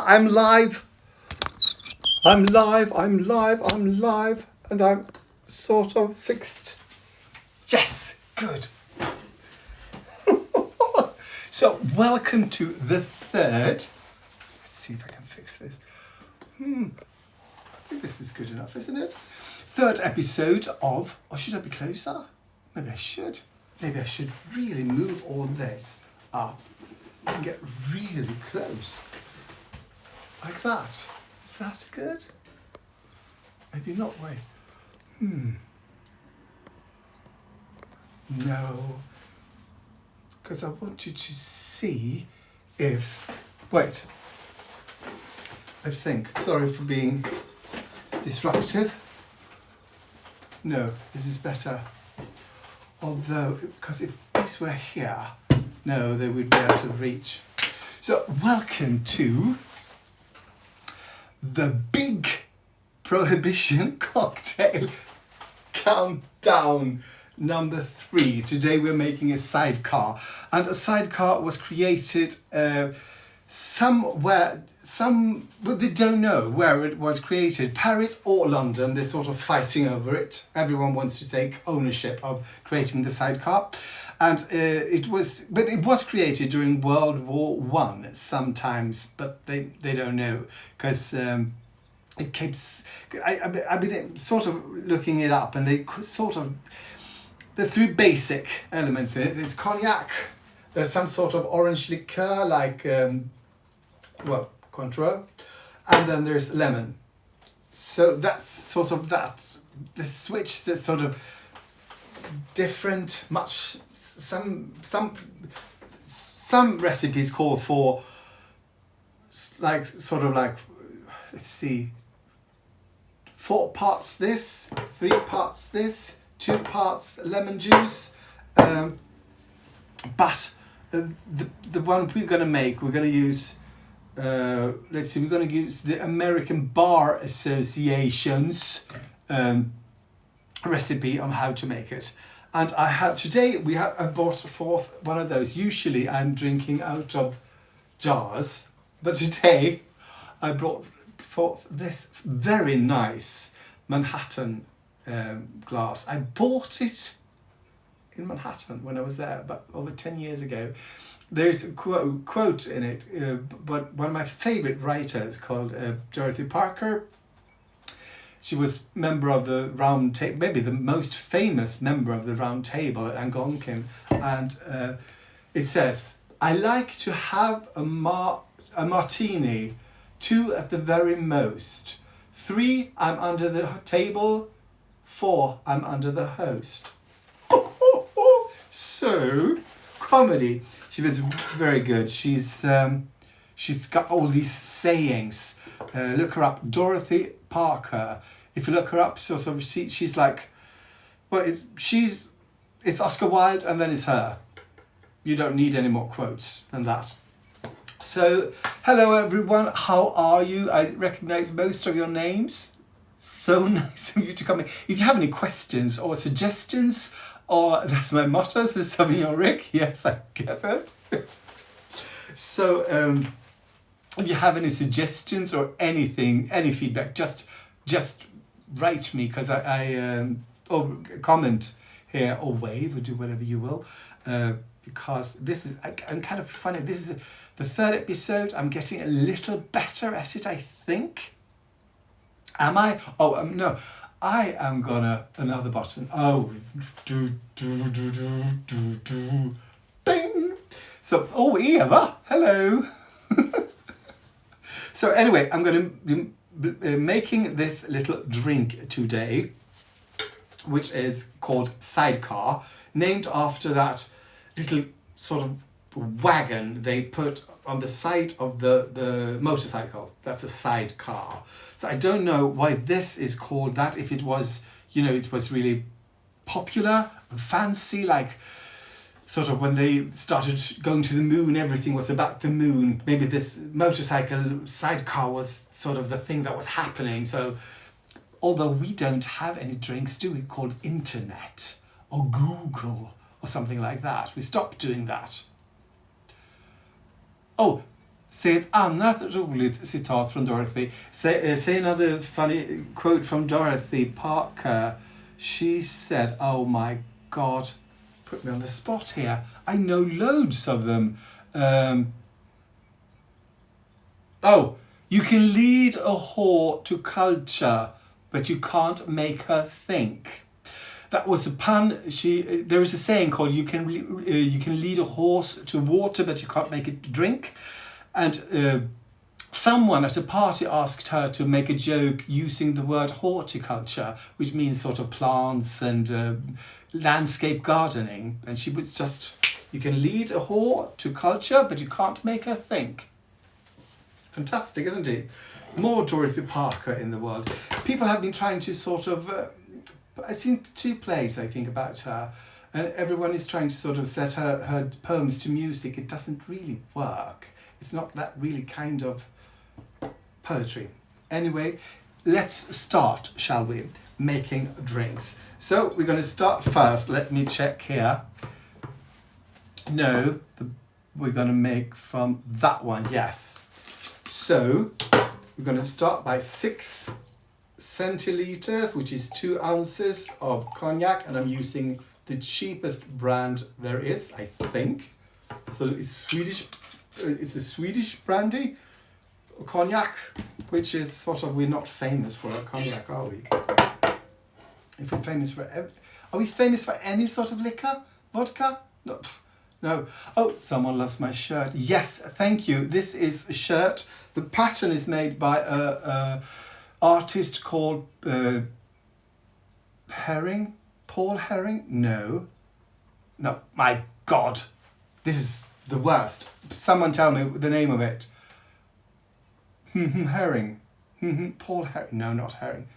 I'm live. I'm live, and I'm sort of fixed. Yes, good. So, welcome to the third. Let's see if I can fix this. I think this is good enough, isn't it? Third episode of, or should I be closer? Maybe I should. Maybe I should really move all this up and get really close. Like that. Is that good? Maybe not, wait. No. Because I want you to see if... Wait. I think. Sorry for being disruptive. No, this is better. Although, because if these were here, no, they would be out of reach. So, welcome to the big Prohibition cocktail countdown number 3. Today we're making a sidecar, and a sidecar was created somewhere, but they don't know where it was created, Paris or London. They're sort of fighting over it. Everyone wants to take ownership of creating the sidecar, and it was created during World War I sometimes, but they don't know because it keeps. I've been sort of looking it up, and they sort of the 3 basic elements in it. It's cognac. There's some sort of orange liqueur like Cointreau, and then there's lemon. So that's sort of that. The switch that's sort of different. Much some recipes call for like sort of like, let's see, 4 parts this, 3 parts this, 2 parts lemon juice, but the one we're going to make, we're going to use, let's see, we're going to use the American Bar Association's recipe on how to make it. And I bought forth one of those. Usually I'm drinking out of jars, but today I brought forth this very nice Manhattan glass. I bought it in Manhattan when I was there, but over 10 years ago. There's a quote in it, but one of my favorite writers called Dorothy Parker. She was member of the Round Table, maybe the most famous member of the Round Table at Algonquin, and it says, "I like to have a martini, 2 at the very most. 3, I'm under the table. 4, I'm under the host." So, comedy. She was very good. She's got all these sayings. Look her up, Dorothy Parker. If you look her up, sort of, she's like, well, it's Oscar Wilde, and then it's her. You don't need any more quotes than that. So, hello everyone, how are you? I recognize most of your names. So nice of you to come in. If you have any questions or suggestions, or that's my motto, so something Rick, yes, I get it. So, if you have any suggestions or anything, any feedback, just write me, because or comment here or wave or do whatever you will, because this is, I'm kind of funny. This is the 3rd episode. I'm getting a little better at it, I think. Am I? Oh, no. I am gonna, another button. Oh, bing. So, oh, Eva, hello. So anyway, I'm gonna be making this little drink today, which is called Sidecar, named after that little sort of wagon they put on the side of the motorcycle. That's a sidecar. So I don't know why this is called that, if it was, it was really popular and fancy, like sort of when they started going to the moon, everything was about the moon. Maybe this motorcycle sidecar was sort of the thing that was happening. So although we don't have any drinks, do we, called internet or Google or something like that. We stopped doing that. Oh, Säg ett annat roligt citat från Dorothy. Say another funny quote from Dorothy Parker. She said, oh my God, put me on the spot here. I know loads of them. You can lead a whore to culture, but you can't make her think. That was a pun. There is a saying called you can lead a horse to water, but you can't make it drink. And someone at a party asked her to make a joke using the word horticulture, which means sort of plants and landscape gardening. And she was just, you can lead a whore to culture, but you can't make her think. Fantastic, isn't it? More Dorothy Parker in the world. People have been trying to sort of, I've seen 2 plays, I think, about her. And everyone is trying to sort of set her poems to music. It doesn't really work. It's not that really kind of poetry. Anyway, let's start, shall we, making drinks. So we're going to start first. Let me check here. No, we're going to make from that one, yes. So we're going to start by 6 centiliters, which is 2 ounces of cognac, and I'm using the cheapest brand there is, I think. So it's Swedish. It's a Swedish brandy, cognac, which is sort of, we're not famous for a cognac, are we? If we're famous for, are we famous for any sort of liquor? Vodka? No. No. Oh, someone loves my shirt. Yes, thank you. This is a shirt. The pattern is made by a artist called Herring? Paul Herring? No. No, my God. This is the worst. Someone tell me the name of it. Herring. Paul Herring. No, not Herring.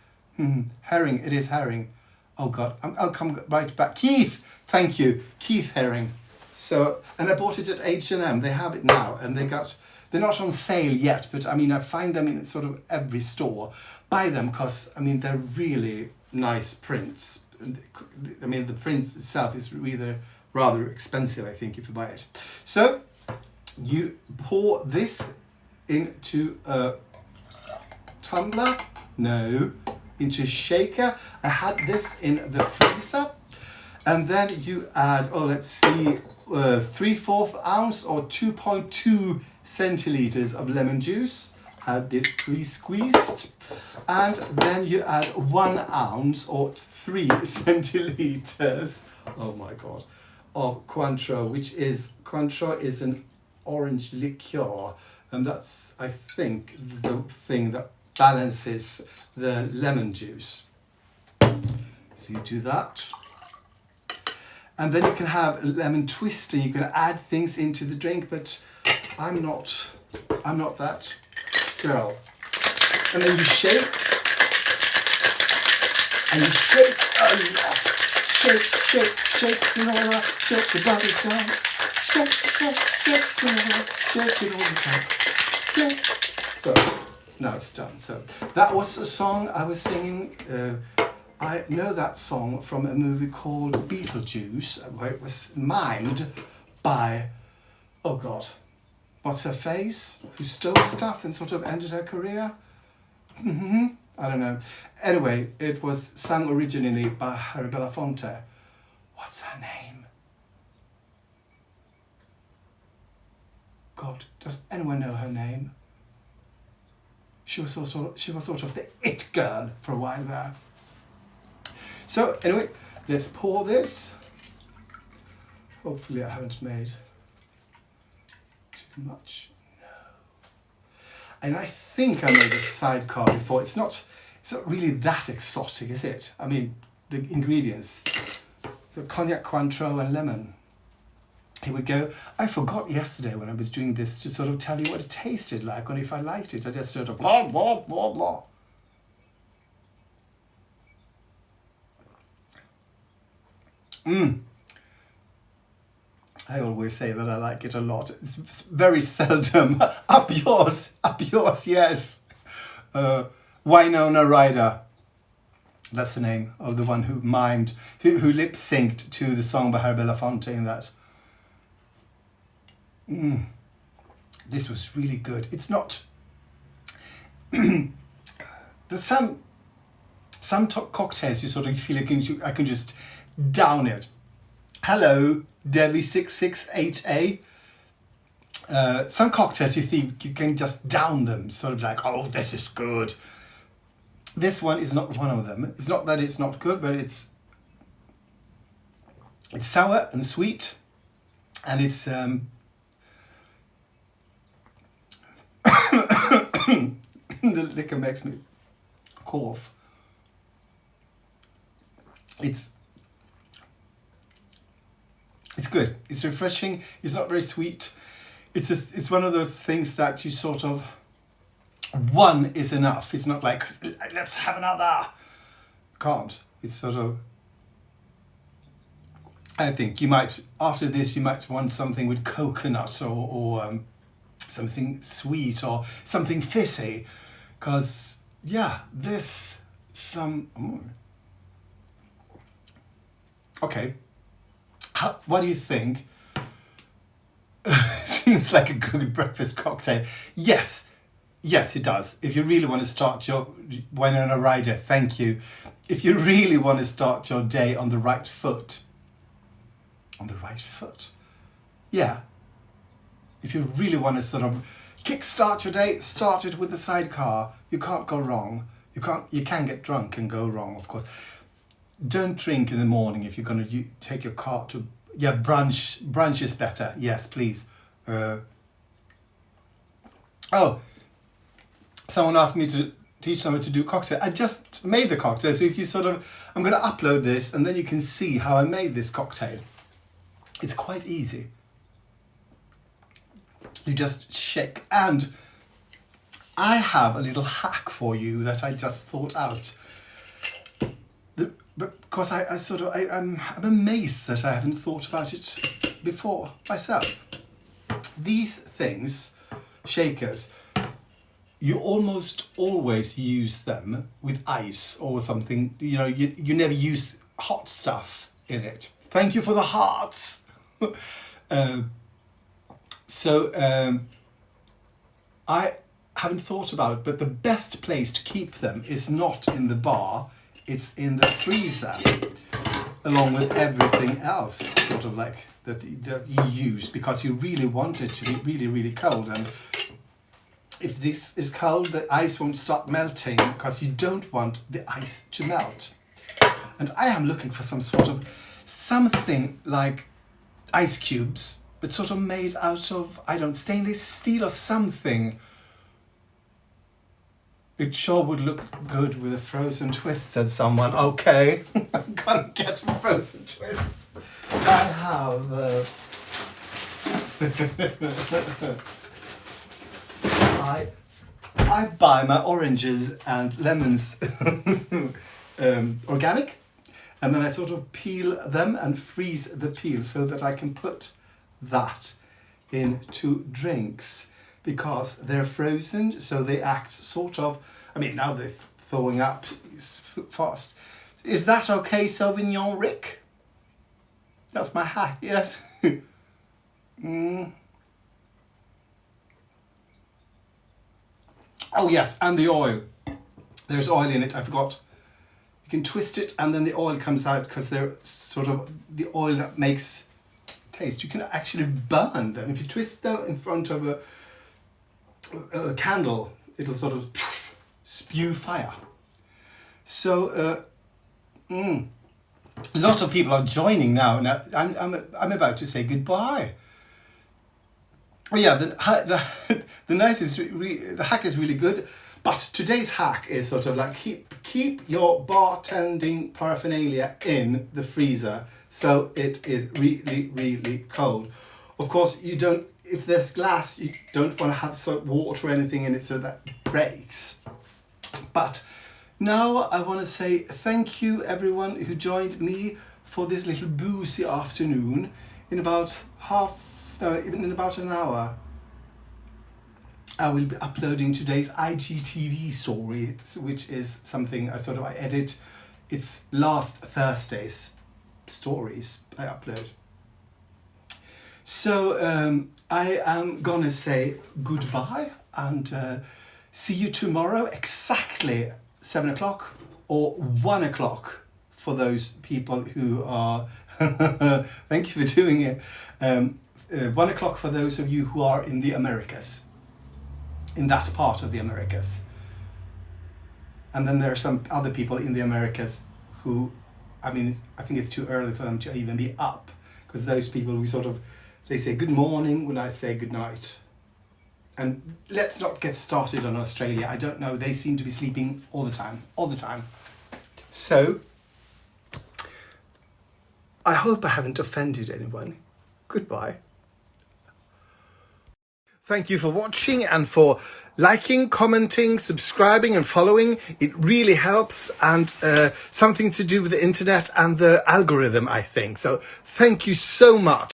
Herring. It is Herring. Oh God. I'll come right back. Keith. Thank you. Keith Herring. So, and I bought it at H&M. They have it now, and they're not on sale yet, but I mean, I find them in sort of every store. Buy them because, I mean, they're really nice prints. I mean, the print itself is rather expensive, I think, if you buy it. So you pour this into a tumbler, no, into a shaker. I had this in the freezer, and then you add, let's see, 3/4 ounce or 2.2 centiliters of lemon juice. Have this pre-squeezed, and then you add 1 ounce or 3 centiliters. Oh my God. Of Cointreau, Cointreau is an orange liqueur, and that's, I think, the thing that balances the lemon juice. So you do that, and then you can have a lemon twister. You can add things into the drink, but I'm not that girl. And then you shake, and you shake a lot. Shake, Sonora, shake the body down. Shake, Sonora, shake it all the time. Shake. So, now it's done. So, that was a song I was singing. I know that song from a movie called Beetlejuice, where it was mimed by, oh God, what's her face? Who stole stuff and sort of ended her career? I don't know. Anyway, it was sung originally by Harry Belafonte. What's her name? God, does anyone know her name? She was sort of the it girl for a while there. So anyway, let's pour this. Hopefully I haven't made too much. And I think I made a sidecar before. It's not really that exotic, is it? I mean, the ingredients. So cognac, Cointreau and lemon. Here we go. I forgot yesterday when I was doing this to sort of tell you what it tasted like, or if I liked it. I just sort of blah, blah, blah, blah. I always say that I like it a lot. It's very seldom. Up yours, yes. Winona Ryder. That's the name of the one who mimed, who lip-synced to the song by Harry Belafonte in that. This was really good. It's not. There's some cocktails you sort of feel like I can just down it. Hello, Debbie668A. Some cocktails you think you can just down them, sort of like, oh, this is good. This one is not one of them. It's not that it's not good, but it's sour and sweet, and it's the liquor makes me cough. It's good. It's refreshing. It's not very sweet. It's one of those things that you sort of, one is enough. It's not like, let's have another. Can't. It's sort of, I think you might, after this, you might want something with coconut or something sweet or something fizzy. Because, yeah, this, okay. What do you think? Seems like a good breakfast cocktail. Yes, it does. If you really want to start your Winona Ryder, thank you. If you really want to start your day on the right foot. Yeah. If you really want to sort of kickstart your day, start it with the Sidecar. You can't go wrong. You can get drunk and go wrong, of course. Don't drink in the morning if you're going to take your car to, brunch. Brunch is better. Yes, please. Someone asked me to teach someone to do cocktail. I just made the cocktail. So if you I'm going to upload this and then you can see how I made this cocktail. It's quite easy. You just shake. And I have a little hack for you that I just thought out. Because I'm amazed that I haven't thought about it before myself. These things, shakers, you almost always use them with ice or something. You never use hot stuff in it. Thank you for the hearts. I haven't thought about it, but the best place to keep them is not in the bar. It's in the freezer, along with everything else, sort of like that you use, because you really want it to be really, really cold. And if this is cold, the ice won't start melting, because you don't want the ice to melt. And I am looking for something like ice cubes, but sort of made out of, stainless steel or something. It sure would look good with a frozen twist, said someone. Okay, I'm gonna get a frozen twist. I have... I buy my oranges and lemons organic, and then I sort of peel them and freeze the peel so that I can put that into drinks. Because they're frozen, so they act sort of... now they're thawing up fast. Is that okay, Sauvignon Rick? That's my hack, yes. Oh yes, and the oil. There's oil in it, I forgot. You can twist it and then the oil comes out, because they're sort of the oil that makes taste. You can actually burn them. If you twist them in front of a candle, it'll sort of spew fire. So a lot of people are joining now. Now I'm about to say goodbye. Oh yeah, the hack is really good. But today's hack is sort of like keep your bartending paraphernalia in the freezer so it is really, really cold. Of course, you don't. If there's glass, you don't want to have water or anything in it so that breaks. But now I want to say thank you everyone who joined me for this little boozy afternoon. In about an hour, I will be uploading today's IGTV story, which is something I edit. It's last Thursday's stories I upload. So I am gonna say goodbye and see you tomorrow exactly 7 o'clock or 1 o'clock for those people who are, thank you for doing it, 1 o'clock for those of you who are in the Americas, in that part of the Americas. And then there are some other people in the Americas who, I mean, I think it's too early for them to even be up, because those people, they say good morning when I say good night. And let's not get started on Australia. I don't know, they seem to be sleeping all the time. So, I hope I haven't offended anyone. Goodbye. Thank you for watching and for liking, commenting, subscribing and following. It really helps, and something to do with the internet and the algorithm, I think. So thank you so much.